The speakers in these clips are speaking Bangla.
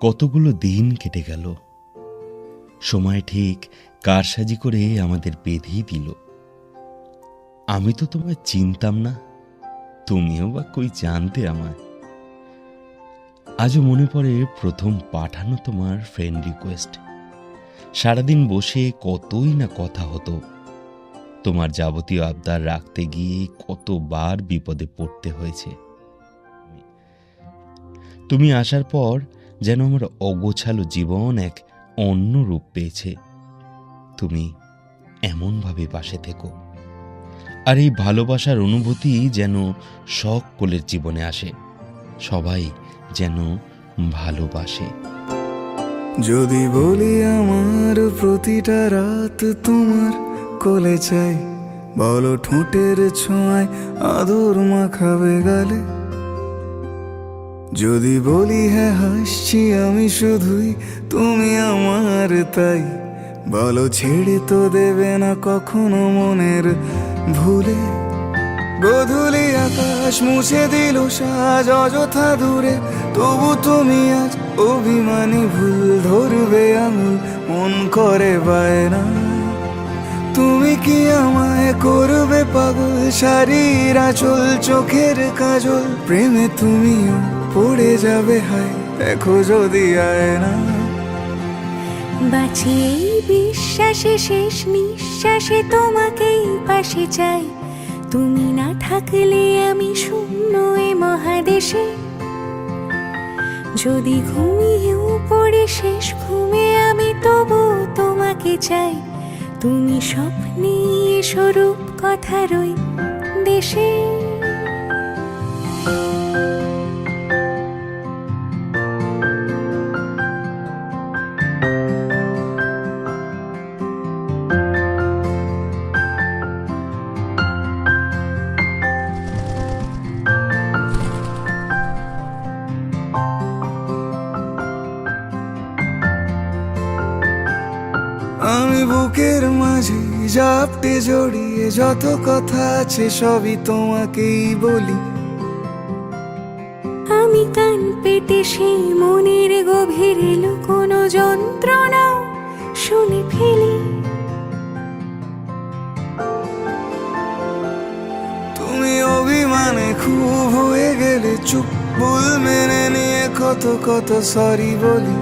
কতগুলো দিন কেটে গেল, সময় ঠিক কারসাজি করে আমাদের বেঁধেই দিল। আমি তো তোমায় চিনতাম না, তুমিও বা কই জানতে আমায়। আজও মনে পড়ে প্রথম পাঠানো তোমার ফ্রেন্ড রিকোয়েস্ট। সারাদিন বসে কতই না কথা হতো। তোমার যাবতীয় আবদার রাখতে গিয়ে কতবার বিপদে পড়তে হয়েছে। তুমি আসার পর যেন আমার অগোছালো জীবন এক অন্য রূপ পেয়েছে। তুমি এমনভাবে পাশে থেকো, আর এই ভালোবাসার অনুভূতি যেন সকলের জীবনে আসে, সবাই যেন ভালোবাসে। যদি বলি আমার প্রতিটা রাত তোমার কোলে চাই, বলো ঠোঁটের ছোঁয়ায় আদর মাখাবে গালে। যদি বলি হ্যাঁ হাসছি আমি শুধুই, তুমি আমার তাই, বলো ছেড়ে তো দেবে না কখনো মনের ভুলে। গোধূলি আকাশ মুছে দিল সাজ অযথা দূরে, তবু তুমি আজ অভিমানী ভুল ধরবে আঙুল, মন করে বায়না। তুমি কি আমায় করবে পাগল, শাড়ির আঁচল চোখের কাজল, প্রেমে তুমিও পড়ে যাবে হায় দেখো যদি আয়না। বাঁচি এই বিশ্বাসে, শেষ নিঃশ্বাসে তোমাকেই পাশে চাই। তুমি না থাকলে আমি শূন্য এ মহাদেশে। যদি ঘুমিয়েও পড়ে শেষ ঘুমে আমি তবু তোমাকে চাই। তুমি স্বপ্নে স্বরূপ কথার ওই দেশে। আমি বুকের মাঝে জাপটে জড়িয়ে যত কথা আছে সবই তোমাকেই বলি। আমি কান পেতে সেই মনের গভীরে লুকোনো যন্ত্রণা শুনে ফেলি। তুমি অভিমানে খুব হয়ে গেলে চুপ, ভুল মেনে নিয়ে কত কত সরি বলি।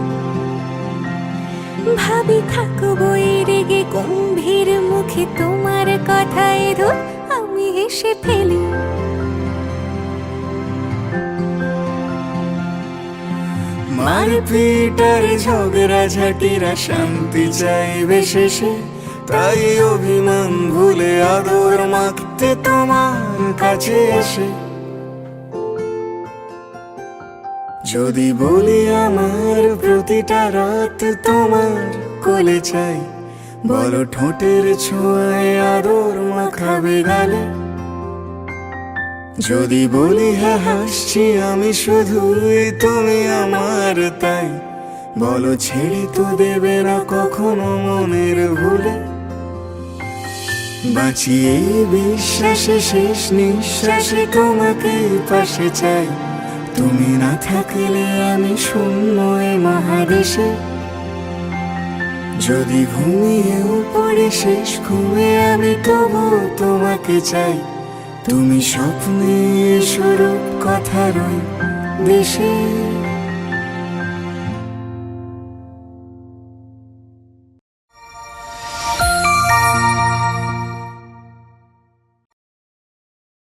ভাবি থাকবো এই রেগে গম্ভীর মুখে তোমার কথায় ধর আমি হেসে ফেলি। মারপিট আর ঝগড়া ঝাঁটিরা শান্তি চাইবে শেষে, তাই অভিমান ভুলে আদর মাখতে তোমার কাছে এসে। যদি বলি আমার প্রতিটা রাত তোমার কোলে চাই, বলো ঠোঁটের ছোঁয়ায় আদর মাখাবে গালে। যদি বলি হ্যাঁ হাসছি আমি শুধুই, তুমি আমার তাই, বলো ছেড়ে তো দেবে না কখনো মনের ভুলে। বাঁচি এই বিশ্বাসে, শেষ নিঃশ্বাসে তোমাকে পাশে চাই। তুমি না থাকলে আমি শূন্য এ মহাদেশে। যদি ঘুমিয়েও পড়ে শেষ ঘুমে আমি তবু তোমাকে চাই। তুমি স্বপ্নে স্বরূপ কথার ওই দেশে।